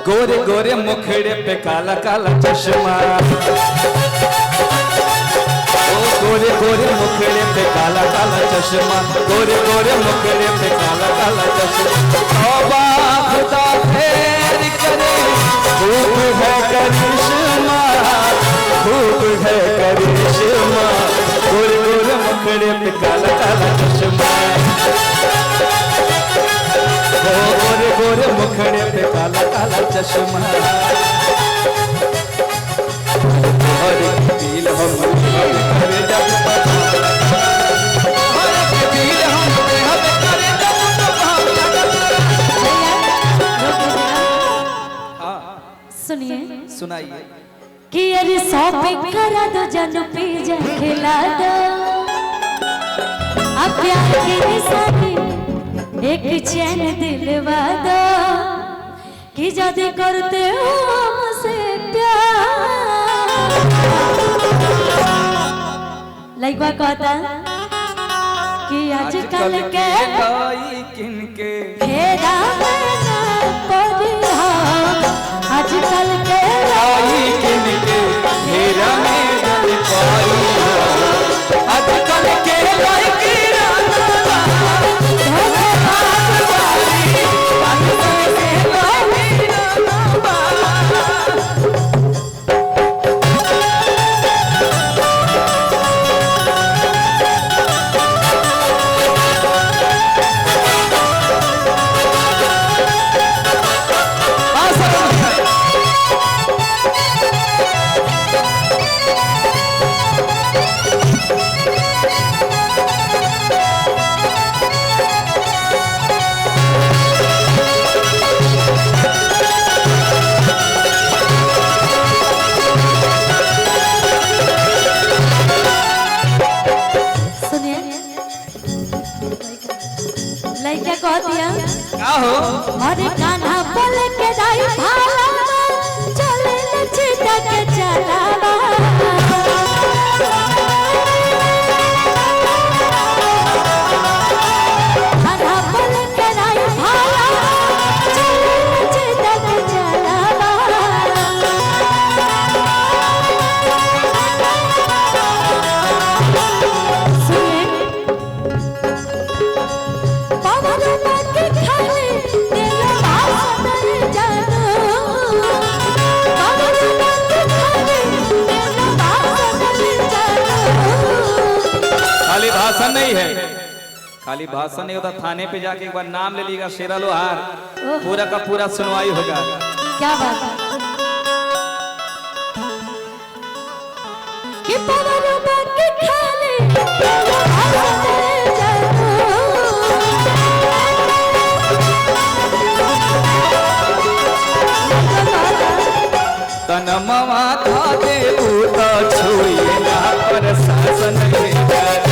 गोरे गोरे मुखड़े पे काला काला चश्मा, ओ गोरे गोरे मुखड़े पे काला काला चश्मा, गोरे गोरे मुखड़े पे काला काला चश्मा। तौबा खुदा खैर करे, खूब है करिश्मा, खूब है करिश्मा, गोरे गोरे मुखड़े पे काला काला चश्मा, गोरे गोरे मुखड़े पे काला काला चश्मा। और दिल हम करे जब दिल हम करे जब सुनिए सुनाइए कि अरे शॉपिंग करा दो जन पिज्जा खिला दो, अब प्यार की निशानी एक चैन दिलवा दो, कि जद करते हो मुझसे प्यार। लइका कहता कि आजकल के किनके फेरा में ना पड़ी हो, आजकल के किनके फेरा में जल पाई, आजकल के लड़की अरे कान्हा बोल के दाई भाला चले चिता के चलावा, कान्हा बोल के दाई भाला चले चिता के चलावा। सुने पावर बाकी खाली तेरा भाषण जानो, पावर बाकी खाली तेरा भाषण जानो। खाली भाषण नहीं है, खाली भाषण नहीं होता, थाने पे जाके एक बार नाम ले लीजिएगा शेरा लोहार, पूरा का पूरा सुनवाई होगा। क्या बात है कि पावर बाकी खाली तेरा भाषण जानो, तनमवा था दे बूता छुए ना पर शासन ले कर,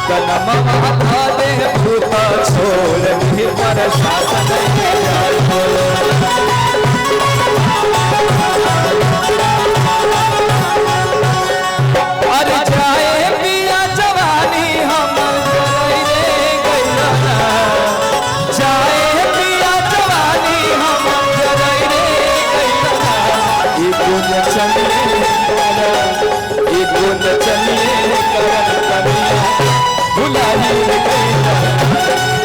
तनमवा था दे बूता छोड़ भी पर शासन ले कर। अरे जाए पिया जवानी हम जलाई रे गइला, जाए पिया जवानी हम जलाई रे गइला, ई गुन चले करन कमिया भुलाई रे गइला,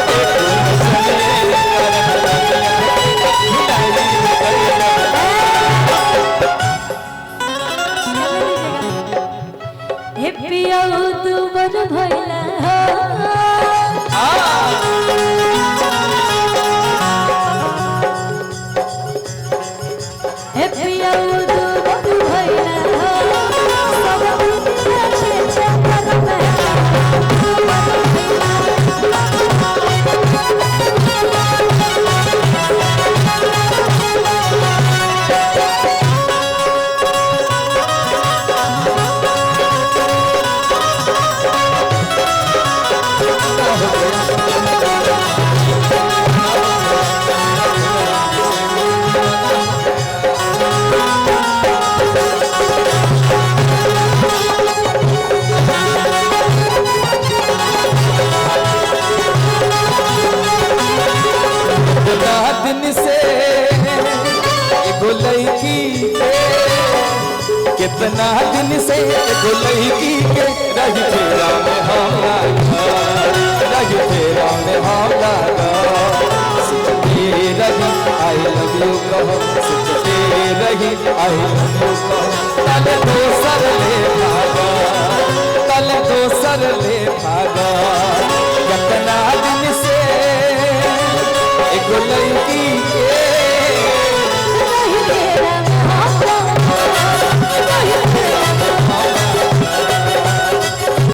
ई गुन चले करन कमिया दिन से एगो लड़की के, कितना दिन से एगो लड़की के रही फेरा में हम लागा, रही फेरा में हम लागा। सोचते रही आई लव यू कहो, सोचते रही आई लव यू कहो। कल दोसर ले भागा, कल दोसर ले भागा, कितना दिन से